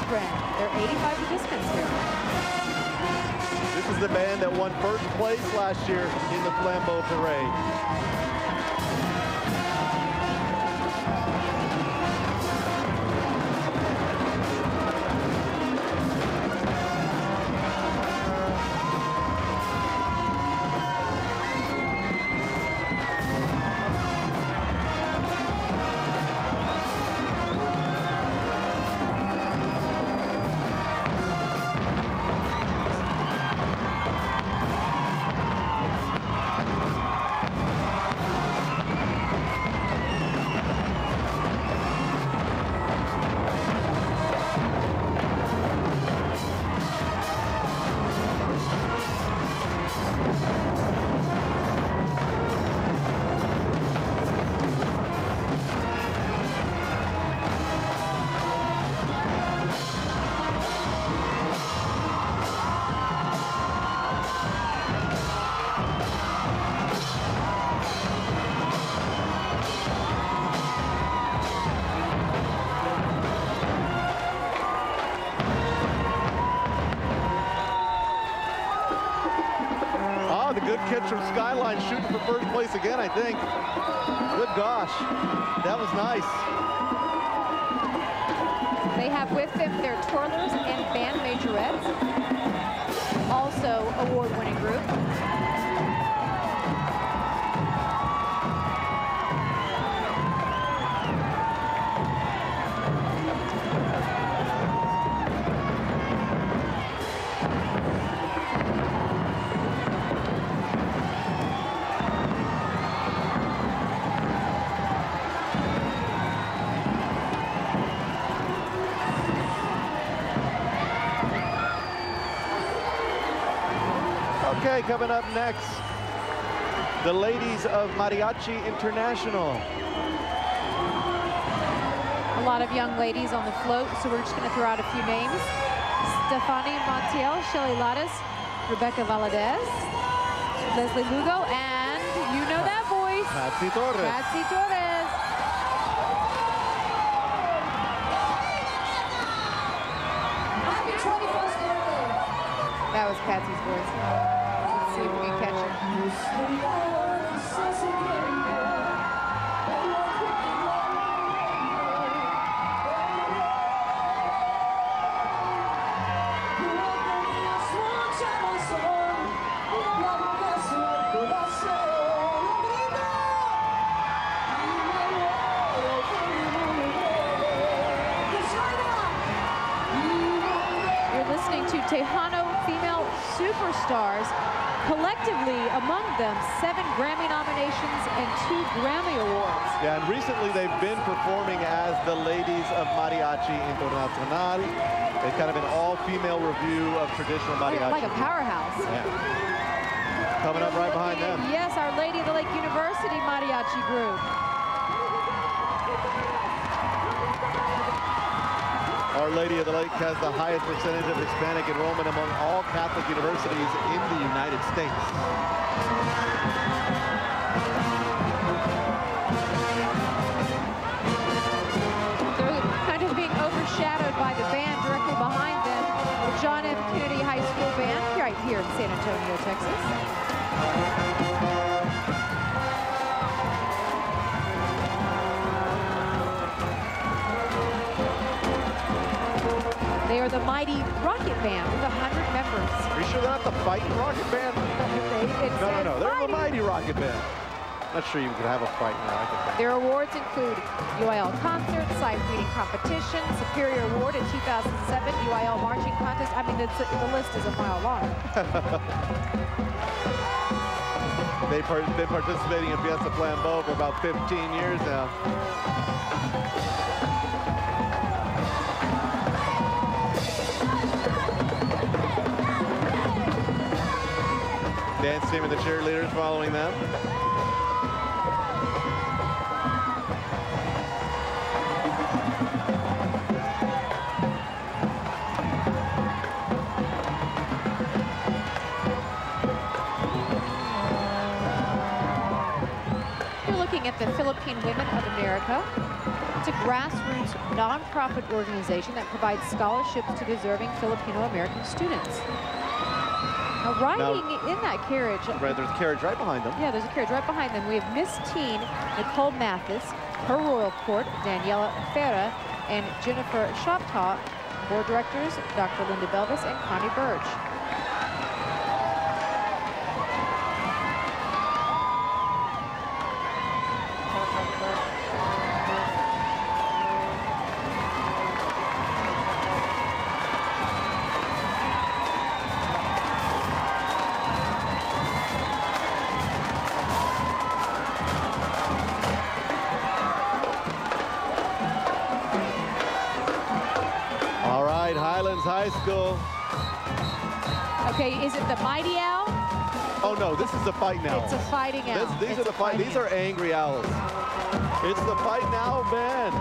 Children. There are 85 participants here. This is the band that won first place last year in the Flambeau Parade. The good catch from Skyline, shooting for first place again, I think. Good gosh, that was nice. They have with them their twirlers and band majorettes, also award-winning group. Okay, coming up next, the ladies of Mariachi International. A lot of young ladies on the float, so we're just going to throw out a few names. Stephanie Montiel, Shelly Lattis, Rebecca Valadez, Leslie Lugo, and you know that voice, Patsy Torres. Patsy Torres. That was Patsy's voice. Let's see if we can catch it. You're listening to Tejano Female Superstars. Collectively, among them, 7 Grammy nominations and 2 Grammy Awards. Yeah, and recently they've been performing as the ladies of Mariachi International. It's kind of an all-female review of traditional mariachi. Like a powerhouse. Yeah. Coming up right behind them. Yes, Our Lady of the Lake University Mariachi Group. Our Lady of the Lake has the highest percentage of Hispanic enrollment among all Catholic universities in the United States. They're kind of being overshadowed by the band directly behind them, the John F. Kennedy High School Band, right here in San Antonio, Texas. They are the mighty Rocket Band with 100 members. Are you sure they're not the Fighting Rocket Band? No. They're the Mighty Rocket Band. Not sure you could have a Fighting Rocket Band. Their awards include UIL Concert, Sight Reading Competition, Superior Award in 2007, UIL Marching Contest. I mean, the list is a mile long. They've been participating in Fiesta Flambeau for about 15 years now. Dance team and the cheerleaders following them. You're looking at the Philippine Women of America. It's a grassroots nonprofit organization that provides scholarships to deserving Filipino-American students. Now, riding in that carriage. Right, there's a carriage right behind them. Yeah, there's a carriage right behind them. We have Miss Teen, Nicole Mathis, her royal court, Daniela Ferra, and Jennifer Shoptaw. Board directors, Dr. Linda Belvis and Connie Burge. High School. Okay, is it the Mighty Owl? Oh no, this is the Fighting Owls. It's a Fighting Owl. These are the fight. These are angry owls. It's the Fighting Owl band.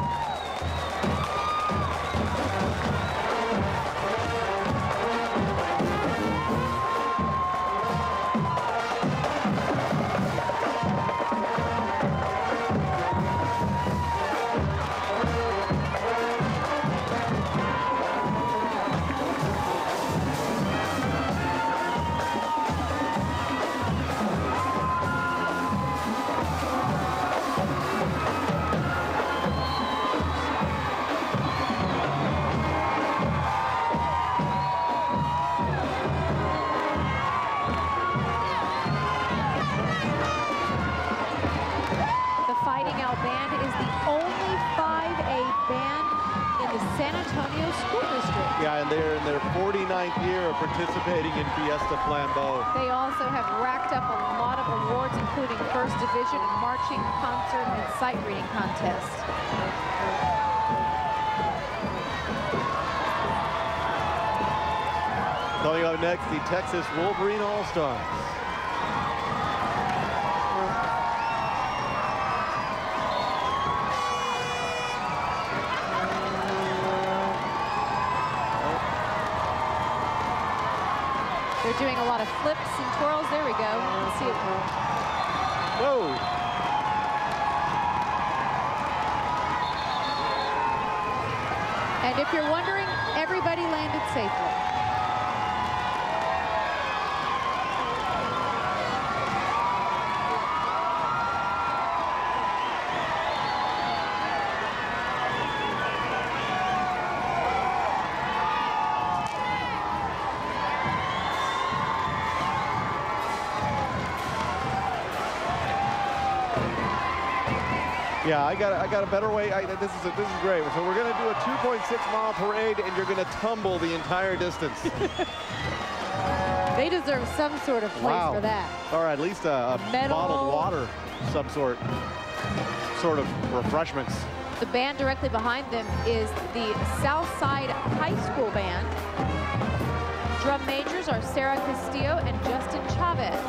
They're in their 49th year of participating in Fiesta Flambeau. They also have racked up a lot of awards, including First Division and Marching, Concert, and Sight Reading Contest. Coming up next, the Texas Wolverine All-Stars. They're doing a lot of flips and twirls. There we go. Let's see it. Whoa. And if you're wondering, everybody landed safely. Yeah, I got a better way. This is great. So we're going to do a 2.6-mile parade, and you're going to tumble the entire distance. They deserve some sort of place for that. Or at least a bottled water, some sort of refreshments. The band directly behind them is the Southside High School Band. Drum majors are Sarah Castillo and Justin Chavez.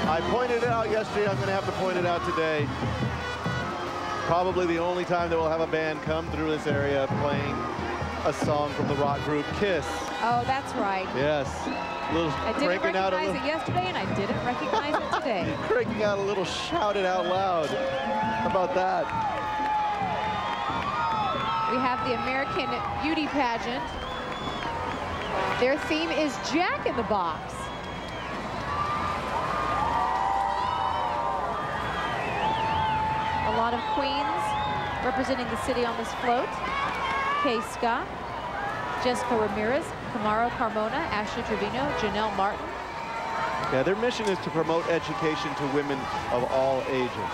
I pointed it out yesterday, I'm going to have to point it out today. Probably the only time that we'll have a band come through this area playing a song from the rock group Kiss. Oh, that's right. Yes. I didn't recognize it yesterday, and I didn't recognize it today. Cranking out a little Shout It Out Loud. How about that? We have the American Beauty Pageant. Their theme is Jack in the Box. A lot of queens representing the city on this float. Kay Scott, Jessica Ramirez, Camaro Carmona, Ashley Trevino, Janelle Martin. Yeah, their mission is to promote education to women of all ages.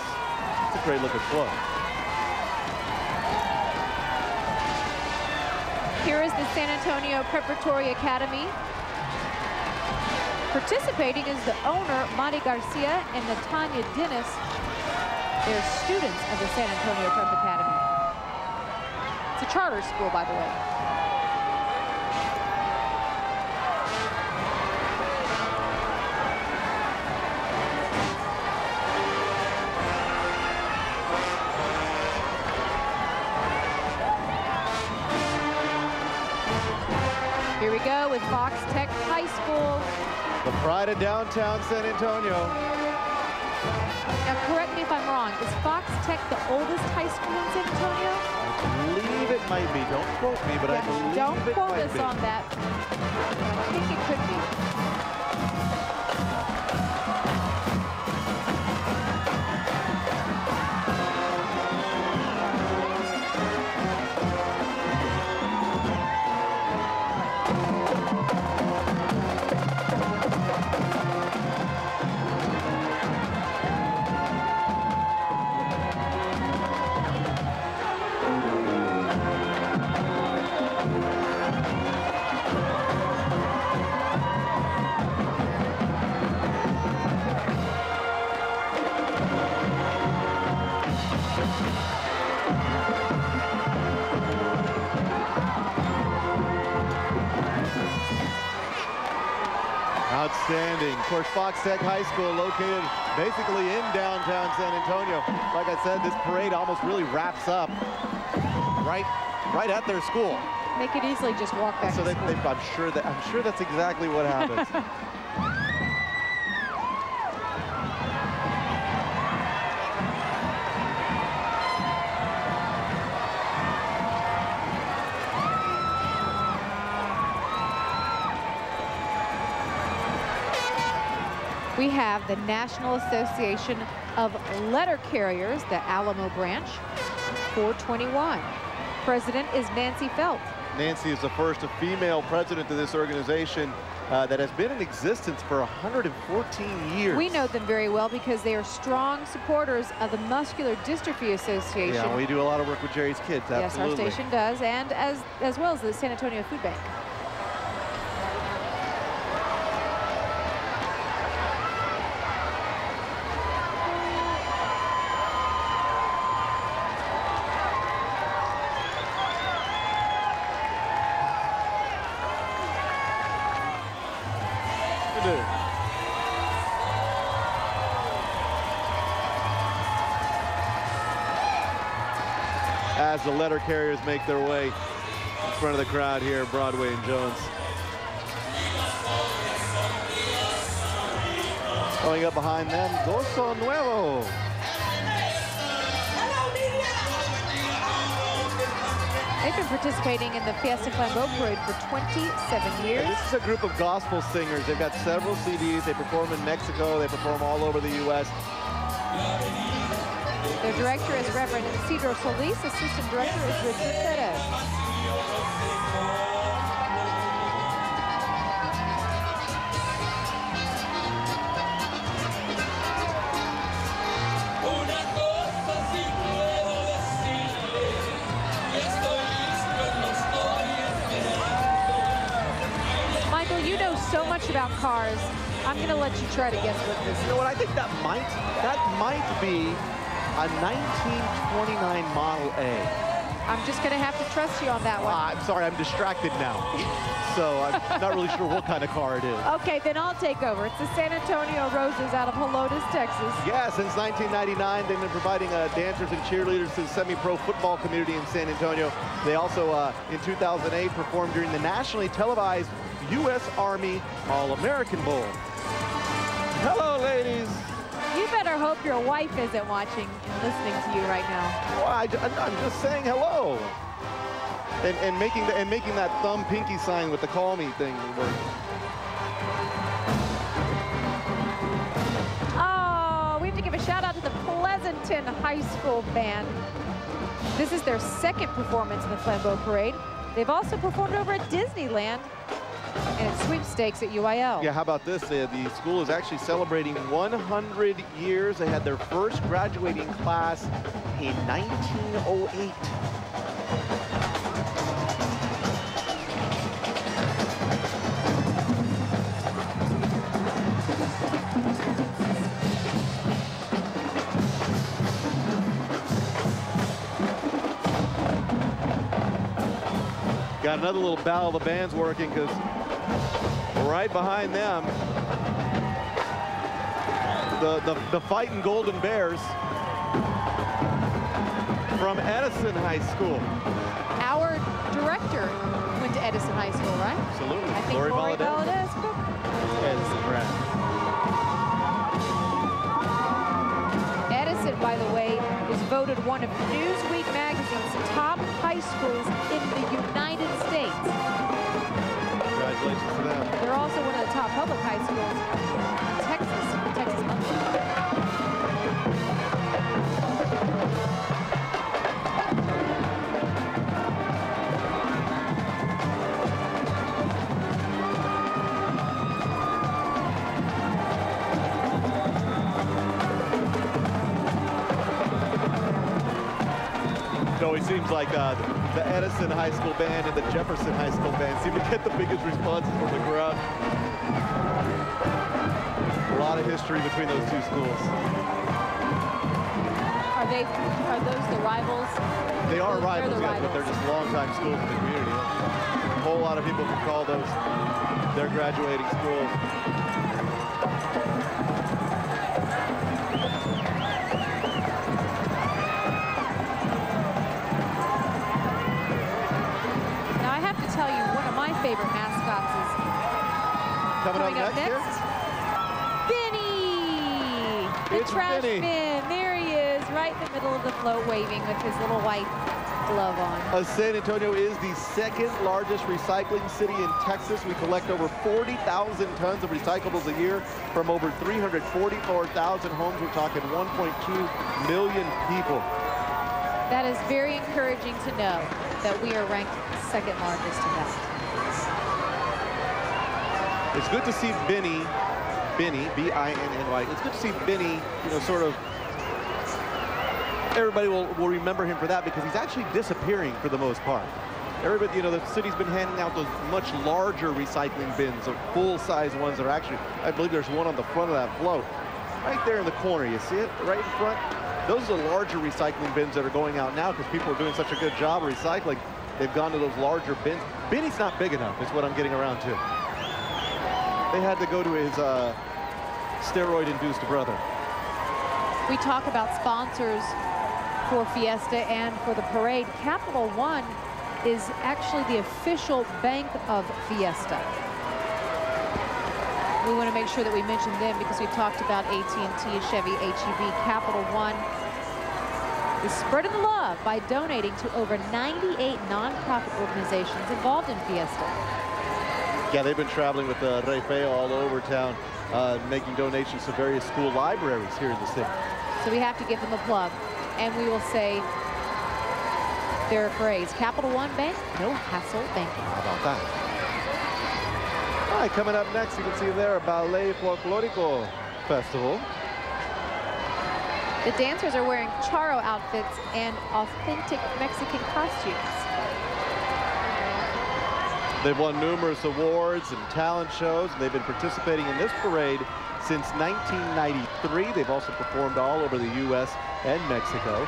It's a great looking float. Here is the San Antonio Preparatory Academy. Participating is the owner, Madi Garcia and Natanya Dennis. They're students of the San Antonio Prep Academy. It's a charter school, by the way. Here we go with Fox Tech High School. The pride of downtown San Antonio. Now, correct me if I'm wrong. Is Fox Tech the oldest high school in San Antonio? I believe it might be. Don't quote me, but I believe Don't it quote might us be. on that. I think it could be. Outstanding. Of course, Fox Tech High School located basically in downtown San Antonio. Like I said, this parade almost really wraps up right at their school. They could easily just walk back So to school. I'm sure that's exactly what happens. We have the National Association of Letter Carriers, the Alamo branch, 421. President is Nancy Felt. Nancy is the first female president of this organization that has been in existence for 114 years. We know them very well because they are strong supporters of the Muscular Dystrophy Association. Yeah, we do a lot of work with Jerry's kids, absolutely. Yes, our station does, and as well as the San Antonio Food Bank. As the letter carriers make their way in front of the crowd here at Broadway and Jones. Going up behind them, Gozo Nuevo. They've been participating in the Fiesta Flambeau Parade for 27 years. And this is a group of gospel singers. They've got several CDs. They perform in Mexico. They perform all over the U.S. Their director is Reverend Isidro Solis. Assistant director is Richard Perez. Michael, you know so much about cars. I'm going to let you try to guess what this is. You know what? I think that might be a 1929 Model A. I'm just going to have to trust you on that one. I'm sorry, I'm distracted now. So I'm not really sure what kind of car it is. Okay, then I'll take over. It's the San Antonio Roses out of Helotes, Texas. Yeah, since 1999, they've been providing dancers and cheerleaders to the semi-pro football community in San Antonio. They also, in 2008, performed during the nationally televised U.S. Army All-American Bowl. Hello, ladies. You better hope your wife isn't watching and listening to you right now. Well, I'm just saying hello. And making that thumb pinky sign with the call me thing work. Oh, we have to give a shout out to the Pleasanton High School band. This is their second performance in the Flambeau Parade. They've also performed over at Disneyland and at sweepstakes at UIL. Yeah, how about this? The school is actually celebrating 100 years. They had their first graduating class in 1908. got another little battle of the bands working, because right behind them, the Fighting Golden Bears from Edison High School. Our director went to Edison High School, right? Absolutely. I think Lori Valadez. Edison, right. Edison, by the way, was voted one of Newsweek magazine's top high schools in the United States. Congratulations to them. They're also one of the top public high schools in Texas, the Texas Monthly. It always seems like the Edison High School band and the Jefferson High School band seem to get the biggest responses from the crowd. A lot of history between those two schools. Are those the rivals? They are rivals, the yes, rivals. but they're just longtime schools in the community. A whole lot of people can call those their graduating schools. Tell you, one of my favorite mascots is coming up next. Benny, the trash bin. There he is, right in the middle of the float, waving with his little white glove on. San Antonio is the second largest recycling city in Texas. We collect over 40,000 tons of recyclables a year from over 344,000 homes. We're talking 1.2 million people. That is very encouraging to know that we are ranked second largest in that. It's good to see Benny, B-I-N-N-Y. It's good to see Benny, you know, sort of, everybody will remember him for that, because he's actually disappearing for the most part. Everybody, you know, the city's been handing out those much larger recycling bins, the full-size ones that are actually, I believe there's one on the front of that float. Right there in the corner, you see it? Right in front? Those are the larger recycling bins that are going out now, because people are doing such a good job of recycling. They've gone to those larger bins. Benny's not big enough, is what I'm getting around to. They had to go to his steroid-induced brother. We talk about sponsors for Fiesta and for the parade. Capital One is actually the official bank of Fiesta. We want to make sure that we mention them, because we've talked about AT&T, Chevy, HEB. Capital One is spreading the love by donating to over 98 nonprofit organizations involved in Fiesta. Yeah, they've been traveling with Rey Feo all over town, making donations to various school libraries here in the city. So we have to give them a plug, and we will say their phrase: Capital One Bank, no hassle banking. How about that? All right, coming up next, you can see there, Ballet Folklorico Festival. The dancers are wearing charro outfits and authentic Mexican costumes. They've won numerous awards and talent shows, and they've been participating in this parade since 1993. They've also performed all over the U.S. and Mexico.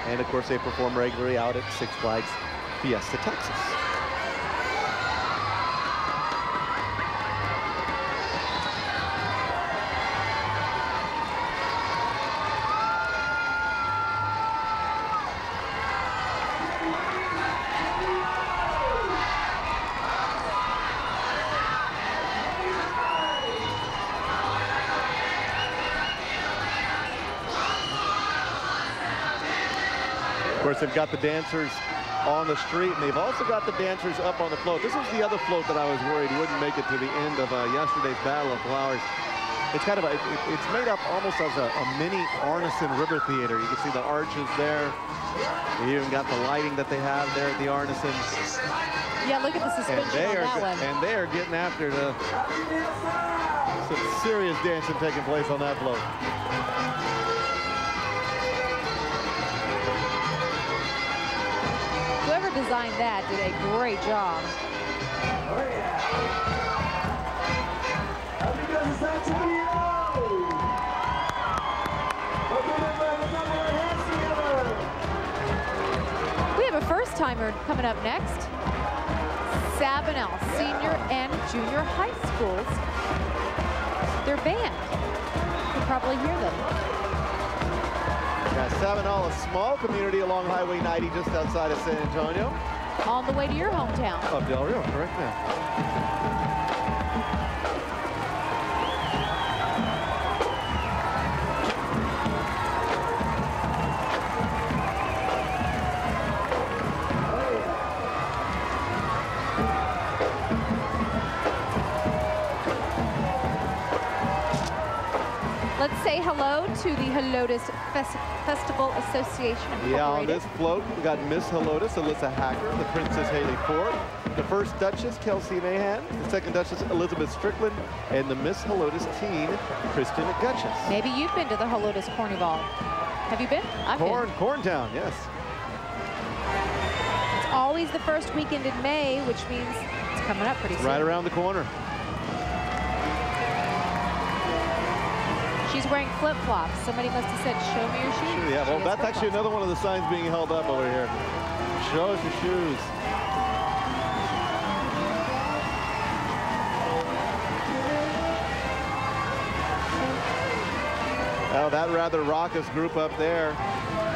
And, of course, they perform regularly out at Six Flags Fiesta, Texas. Of course, they've got the dancers on the street, and they've also got the dancers up on the float. This was the other float that I was worried wouldn't make it to the end of yesterday's Battle of Flowers. It's kind of it's made up almost as a mini Arneson River Theater. You can see the arches there. They even got the lighting that they have there at the Arneson. Yeah, look at the suspension on that one. And they are getting after some serious dancing taking place on that float. Whoever designed that did a great job. Oh, yeah. Because it's time to be We have a first-timer coming up next. Sabinal Senior and Junior High Schools. Their band. You can probably hear them. Yeah, Sabinal, a small community along Highway 90 just outside of San Antonio. On the way to your hometown. Of Del Rio, correct now. Let's say hello to the Helotes Festival Association Incorporated. Yeah, on this float, we got Miss Helotes, Alyssa Hacker, the Princess Haley Ford, the first Duchess, Kelsey Mahan, the second Duchess, Elizabeth Strickland, and the Miss Helotes teen, Kristen Gutchess. Maybe you've been to the Helotes Carnival. Have you been? I've been. Corntown, yes. It's always the first weekend in May, which means it's coming up pretty soon. Right around the corner. She's wearing flip-flops. Somebody must have said, show me your shoes. Yeah, well, that's actually another one of the signs being held up over here. Show us your shoes. Oh, that rather raucous group up there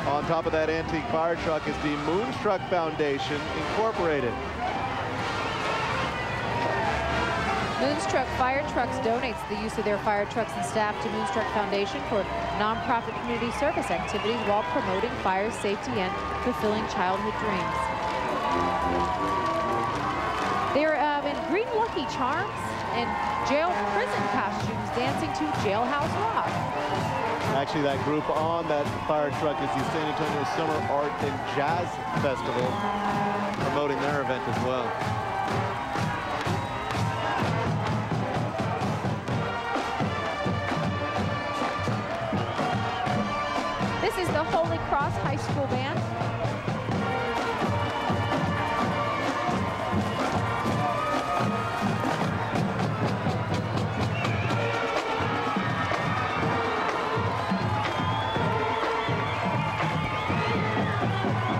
on top of that antique fire truck is the Moonstruck Foundation Incorporated. Moonstruck Fire Trucks donates the use of their fire trucks and staff to Moonstruck Foundation for nonprofit community service activities while promoting fire safety and fulfilling childhood dreams. They're in green Lucky Charms and jail prison costumes dancing to Jailhouse Rock. Actually, that group on that fire truck is the San Antonio Summer Art and Jazz Festival, promoting their event as well. This is the Holy Cross High School Band.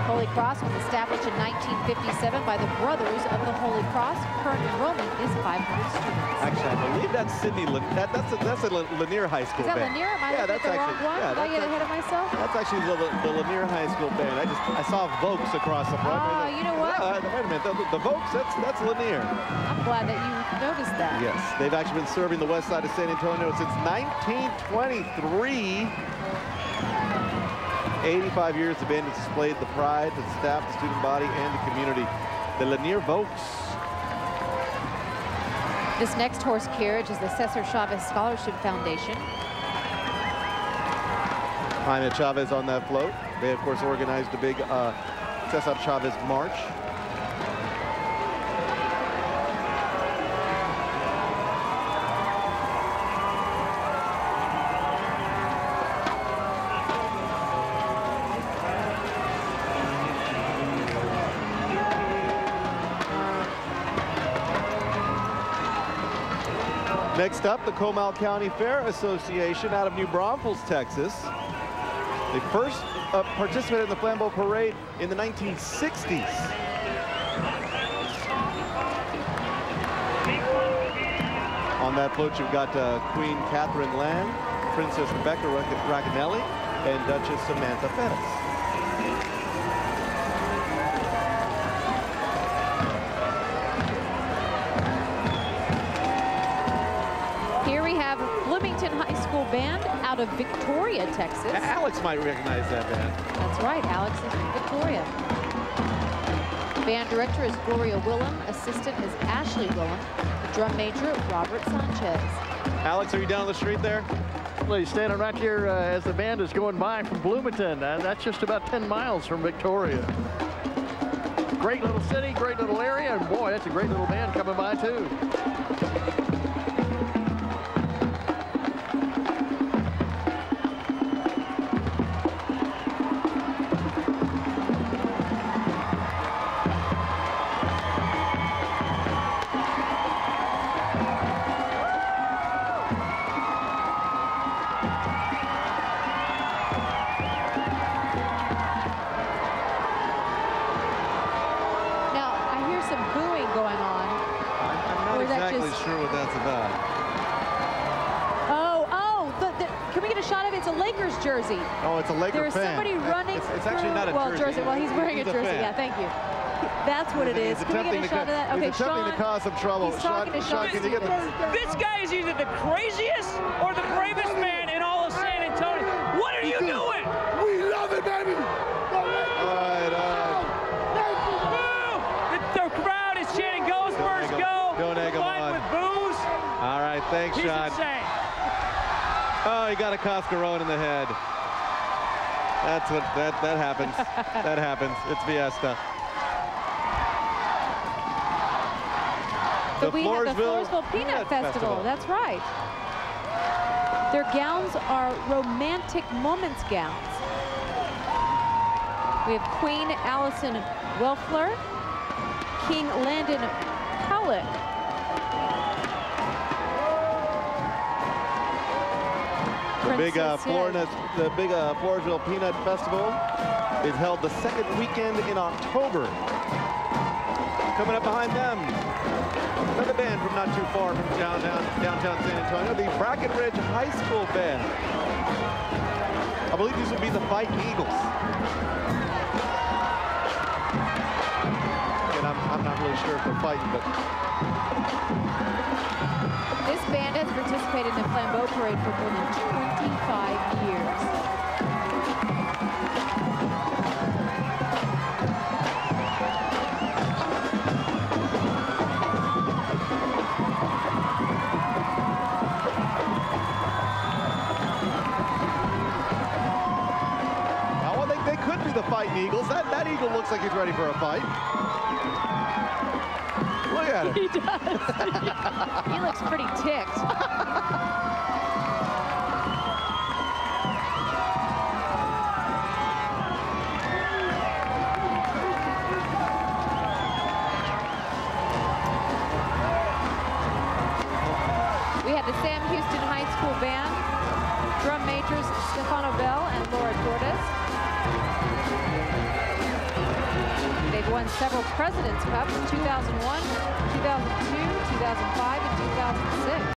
Holy Cross was established in 1957 by the Brothers of the Holy Cross. Current enrollment is 500 students. Actually, I believe that's Sydney. That's a Lanier High School Is that band. Lanier? Am I Yeah, looking at the wrong one? yeah, Did I get ahead of myself? That's actually the Lanier High School band. I saw Vokes across the front. Oh, you know what? Yeah, wait a minute. The Vokes, that's Lanier. I'm glad that you noticed that. Yes, they've actually been serving the west side of San Antonio since 1923. 85 years, the band has displayed the pride of the staff, the student body, and the community. The Lanier Vokes. This next horse carriage is the Cesar Chavez Scholarship Foundation. Jaime Chavez on that float. They, of course, organized a big Cesar Chavez March. Next up, the Comal County Fair Association out of New Braunfels, Texas. They first participated in the Flambeau Parade in the 1960s. On that float, you've got Queen Catherine Land, Princess Rebecca Racanelli, and Duchess Samantha Pettis. Bloomington High School Band out of Victoria, Texas. Alex might recognize that band. That's right, Alex is from Victoria. Band director is Gloria Willem, assistant is Ashley Willem, drum major Robert Sanchez. Alex, are you down the street there? Well, he's standing right here as the band is going by from Bloomington. That's just about 10 miles from Victoria. Great little city, great little area, and boy, that's a great little band coming by too. Now, I hear some booing going on. sure what that's about. Can we get a shot of it? It's a Lakers jersey. Oh, it's a Laker There's fan. somebody running It's actually not a jersey. Well, he's wearing a He's jersey. fan. Yeah, thank you. That's what it is. Can we get a shot of that? Okay, he's attempting to cause some trouble. He's talking to Sean. can you get This guy is either the craziest or the bravest man in all of San Antonio. What are you doing? We love it, baby. All right. The crowd is chanting, "Go Spurs, go!" Don't egg him Fight on. with booze. All right, thanks, He's Sean. insane. Oh, he got a Coscarone in the head. That's what that happens. That happens. It's Fiesta. But we have the Floresville Peanut Festival. That's right. Their gowns are romantic moments gowns. We have Queen Allison Welfler, King Landon Powlick, The big Floresville Peanut Festival is held the second weekend in October. Coming up behind them, another band from not too far from downtown San Antonio, the Brackenridge High School Band. I believe these would be the Fighting Eagles. And I'm not really sure if they're fighting, but This band has participated in the Flambeau Parade for more than 25 years. now they could be the Fighting Eagles. That eagle looks like he's ready for a fight. Look at him. He does. He looks pretty ticked. We had the Sam Houston High School Band, drum majors Stefano Bell and Laura Torres. They've won several President's Cups, 2001, 2002, 2005, and 2006.